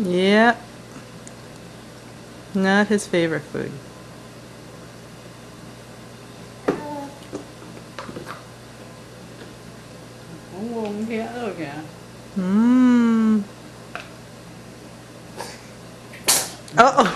Yeah, not his favorite food. Cũng ngon kia rồi kìa. Mmm. Uh oh.